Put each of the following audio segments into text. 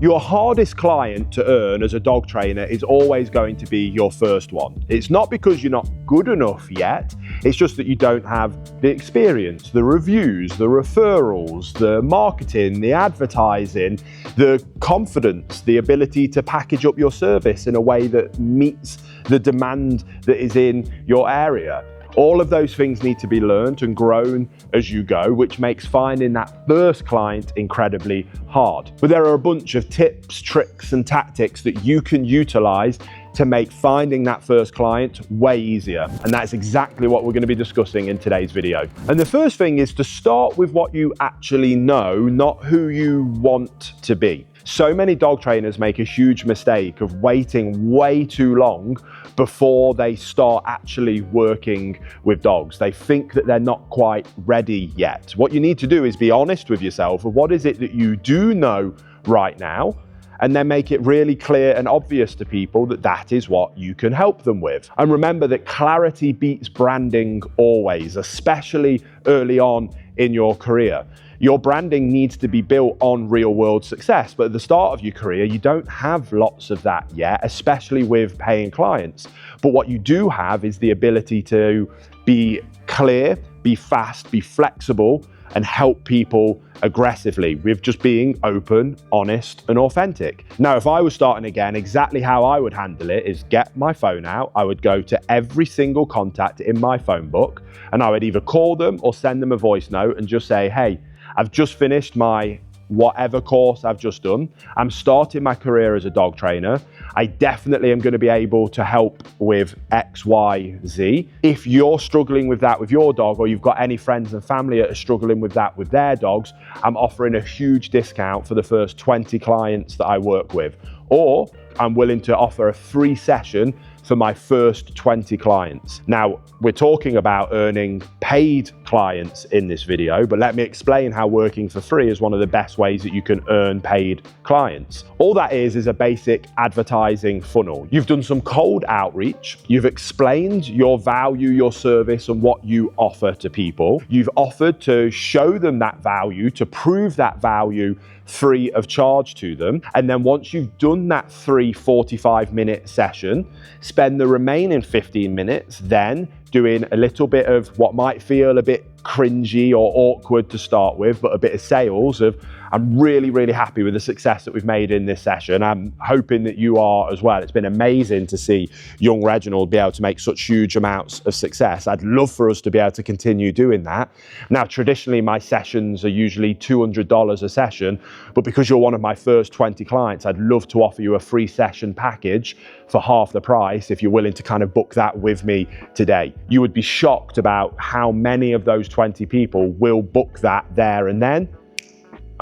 Your hardest client to earn as a dog trainer is always going to be your first one. It's not because you're not good enough yet, it's just that you don't have the experience, the reviews, the referrals, the marketing, the advertising, the confidence, the ability to package up your service in a way that meets the demand that is in your area. All of those things need to be learned and grown as you go, which makes finding that first client incredibly hard. But there are a bunch of tips, tricks, and tactics that you can utilize to make finding that first client way easier. And that's exactly what we're going to be discussing in today's video. And the first thing is to start with what you actually know, not who you want to be. So many dog trainers make a huge mistake of waiting way too long before they start actually working with dogs. They think that they're not quite ready yet. What you need to do is be honest with yourself of what is it that you do know right now, and then make it really clear and obvious to people that that is what you can help them with. And remember that clarity beats branding always, especially early on in your career. Your branding needs to be built on real world success, but at the start of your career, you don't have lots of that yet, especially with paying clients. But what you do have is the ability to be clear, be fast, be flexible, and help people aggressively with just being open, honest, and authentic. Now, if I was starting again, exactly how I would handle it is get my phone out. I would go to every single contact in my phone book, and I would either call them or send them a voice note and just say, hey, I've just finished my whatever course I've just done. I'm starting my career as a dog trainer. I definitely am going to be able to help with X, Y, Z. If you're struggling with that with your dog, or you've got any friends and family that are struggling with that with their dogs, I'm offering a huge discount for the first 20 clients that I work with. Or I'm willing to offer a free session for my first 20 clients. Now, we're talking about earning paid clients in this video, but let me explain how working for free is one of the best ways that you can earn paid clients. All that is a basic advertising funnel. You've done some cold outreach, you've explained your value, your service, and what you offer to people. You've offered to show them that value, to prove that value free of charge to them. And then once you've done that free 45-minute session, spend the remaining 15 minutes then doing a little bit of what might feel a bit cringy or awkward to start with, but a bit of sales of, I'm really, really happy with the success that we've made in this session. I'm hoping that you are as well. It's been amazing to see young Reginald be able to make such huge amounts of success. I'd love for us to be able to continue doing that. Now, traditionally, my sessions are usually $200 a session, but because you're one of my first 20 clients, I'd love to offer you a free session package for half the price if you're willing to kind of book that with me today. You would be shocked about how many of those 20 people will book that there and then.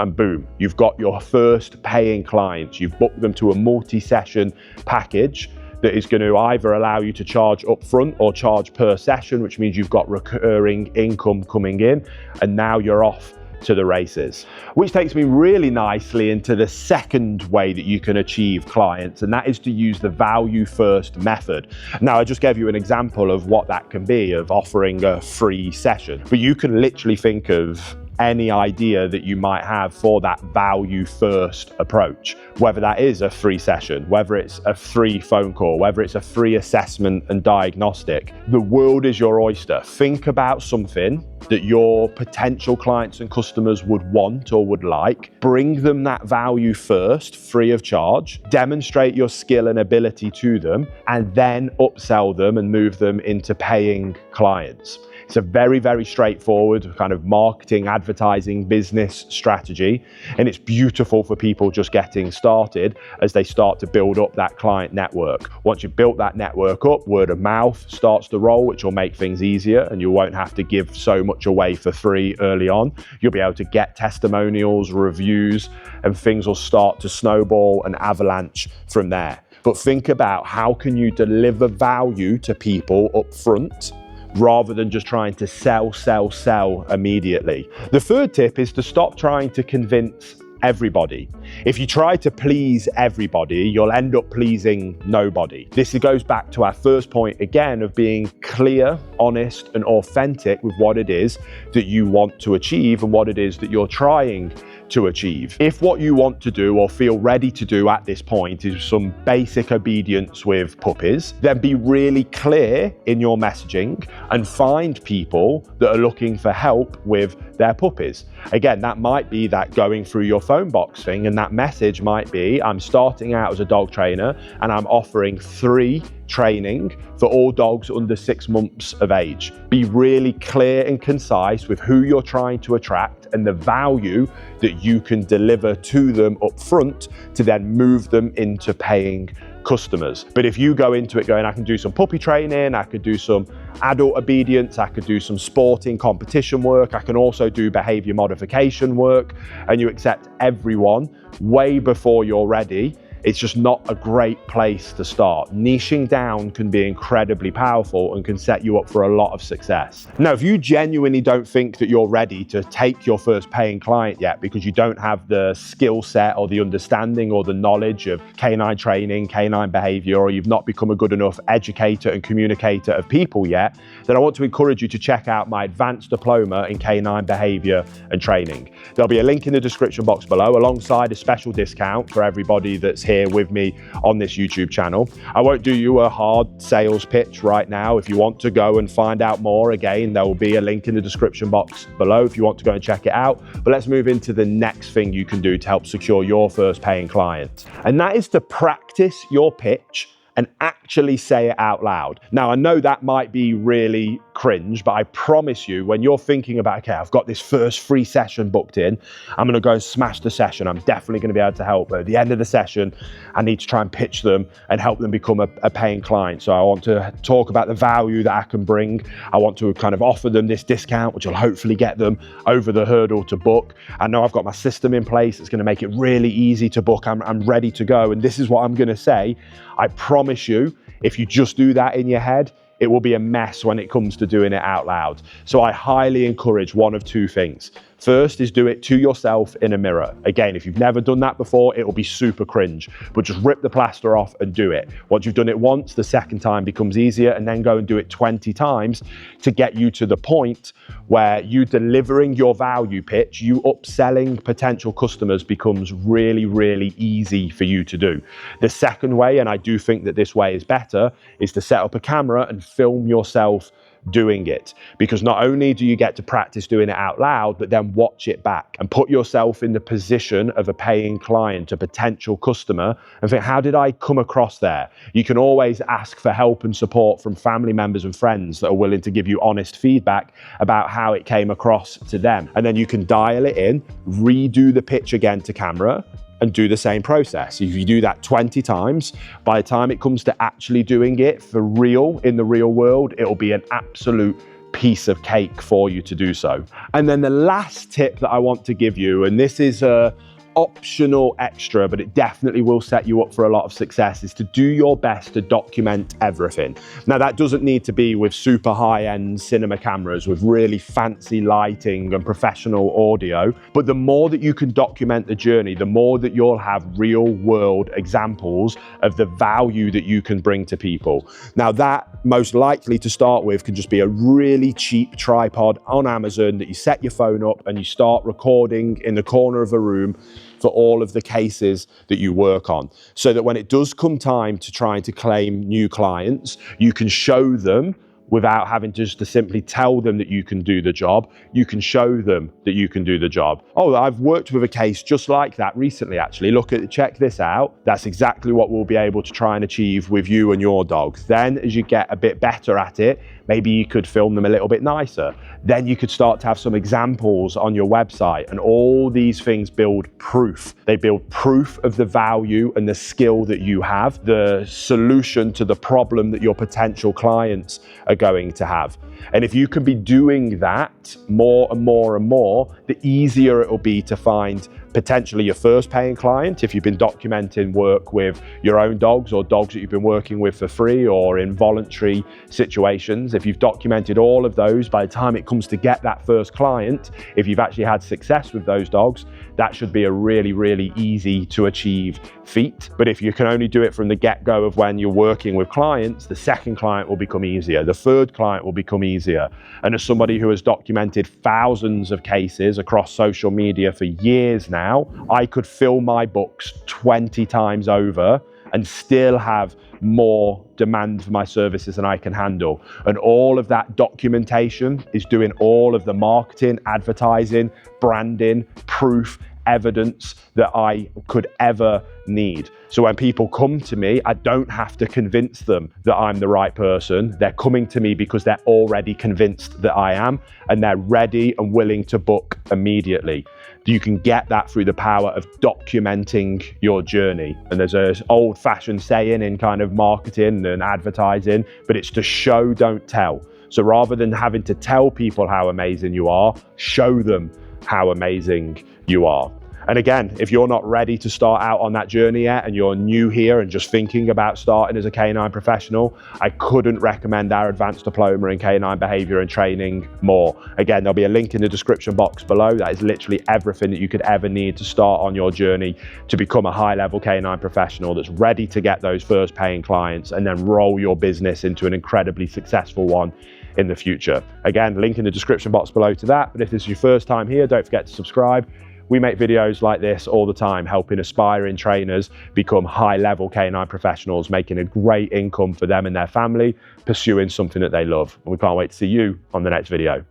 And boom, you've got your first paying clients. You've booked them to a multi-session package that is going to either allow you to charge upfront or charge per session, which means you've got recurring income coming in, and now you're off to the races. Which takes me really nicely into the second way that you can achieve clients, and that is to use the value first method. Now, I just gave you an example of what that can be, of offering a free session, but you can literally think of any idea that you might have for that value first approach, whether that is a free session, whether it's a free phone call, whether it's a free assessment and diagnostic. The world is your oyster. Think about something that your potential clients and customers would want or would like. Bring them that value first, free of charge. Demonstrate your skill and ability to them, and then upsell them and move them into paying clients. It's a very, very straightforward kind of marketing, advertising, business strategy. And it's beautiful for people just getting started as they start to build up that client network. Once you've built that network up, word of mouth starts to roll, which will make things easier, and you won't have to give so much away for free early on. You'll be able to get testimonials, reviews, and things will start to snowball and avalanche from there. But think about how can you deliver value to people up front, rather than just trying to sell immediately. The third tip is to stop trying to convince everybody. If you try to please everybody, you'll end up pleasing nobody. This goes back to our first point again of being clear, honest, and authentic with what it is that you want to achieve and what it is that you're trying to achieve. If what you want to do or feel ready to do at this point is some basic obedience with puppies, then be really clear in your messaging and find people that are looking for help with their puppies. Again, that might be that going through your phone box thing, and that message might be, I'm starting out as a dog trainer and I'm offering free training for all dogs under 6 months of age. Be really clear and concise with who you're trying to attract and the value that you can deliver to them up front to then move them into paying customers. But if you go into it going, I can do some puppy training, I could do some adult obedience, I could do some sporting competition work, I can also do behavior modification work, and you accept everyone way before you're ready, it's just not a great place to start. Niching down can be incredibly powerful and can set you up for a lot of success. Now, if you genuinely don't think that you're ready to take your first paying client yet because you don't have the skill set or the understanding or the knowledge of canine training, canine behavior, or you've not become a good enough educator and communicator of people yet, then I want to encourage you to check out my advanced diploma in canine behavior and training. There'll be a link in the description box below alongside a special discount for everybody that's here with me on this YouTube channel. I won't do you a hard sales pitch right now. If you want to go and find out more, again, there will be a link in the description box below if you want to go and check it out. But let's move into the next thing you can do to help secure your first paying client. And that is to practice your pitch and actually say it out loud. Now, I know that might be really cringe, but I promise you, when you're thinking about, okay, I've got this first free session booked in, I'm gonna go and smash the session, I'm definitely gonna be able to help. But at the end of the session, I need to try and pitch them and help them become a paying client. So I want to talk about the value that I can bring. I want to kind of offer them this discount, which will hopefully get them over the hurdle to book. I know I've got my system in place. It's gonna make it really easy to book. I'm ready to go. And this is what I'm gonna say. I promise you, if you just do that in your head, it will be a mess when it comes to doing it out loud. So I highly encourage one of two things. First is do it to yourself in a mirror. Again, if you've never done that before, it will be super cringe, but just rip the plaster off and do it. Once you've done it once, the second time becomes easier, and then go and do it 20 times to get you to the point where you delivering your value pitch, you upselling potential customers becomes really, really easy for you to do. The second way, and I do think that this way is better, is to set up a camera and film yourself doing it, because not only do you get to practice doing it out loud, but then watch it back and put yourself in the position of a paying client, a potential customer, and think, how did I come across there? You can always ask for help and support from family members and friends that are willing to give you honest feedback about how it came across to them. And then you can dial it in, redo the pitch again to camera, and do the same process. If you do that 20 times, by the time it comes to actually doing it for real in the real world, it'll be an absolute piece of cake for you to do so. And then the last tip that I want to give you, and this is a optional extra, but it definitely will set you up for a lot of success, is to do your best to document everything. Now, that doesn't need to be with super high-end cinema cameras with really fancy lighting and professional audio, but the more that you can document the journey, the more that you'll have real-world examples of the value that you can bring to people. Now, that most likely to start with can just be a really cheap tripod on Amazon that you set your phone up and you start recording in the corner of a room for all of the cases that you work on, so that when it does come time to trying to claim new clients, you can show them without having just to simply tell them that you can do the job. You can show them that you can do the job. Oh, I've worked with a case just like that recently, actually. Check this out. That's exactly what we'll be able to try and achieve with you and your dog. Then as you get a bit better at it, maybe you could film them a little bit nicer. Then you could start to have some examples on your website, and all these things build proof. They build proof of the value and the skill that you have, the solution to the problem that your potential clients are going to have. And if you can be doing that more and more and more, the easier it will be to find potentially your first paying client if you've been documenting work with your own dogs or dogs that you've been working with for free or in voluntary situations. If you've documented all of those, by the time it comes to get that first client, if you've actually had success with those dogs, that should be a really, really easy to achieve feat. But if you can only do it from the get-go of when you're working with clients, the second client will become easier, the third client will become easier. And as somebody who has documented thousands of cases across social media for years now, now, I could fill my books 20 times over and still have more demand for my services than I can handle. And all of that documentation is doing all of the marketing, advertising, branding, proof, evidence that I could ever need. So when people come to me, I don't have to convince them that I'm the right person. They're coming to me because they're already convinced that I am, and they're ready and willing to book immediately. You can get that through the power of documenting your journey. And there's an old-fashioned saying in kind of marketing and advertising, but it's to show, don't tell. So rather than having to tell people how amazing you are, show them how amazing you are. And again, if you're not ready to start out on that journey yet and you're new here and just thinking about starting as a canine professional, I couldn't recommend our advanced diploma in canine behavior and training more. Again, there'll be a link in the description box below. That is literally everything that you could ever need to start on your journey to become a high-level canine professional that's ready to get those first paying clients and then roll your business into an incredibly successful one in the future. Again, link in the description box below to that. But if this is your first time here, don't forget to subscribe. We make videos like this all the time, helping aspiring trainers become high-level canine professionals, making a great income for them and their family, pursuing something that they love. And we can't wait to see you on the next video.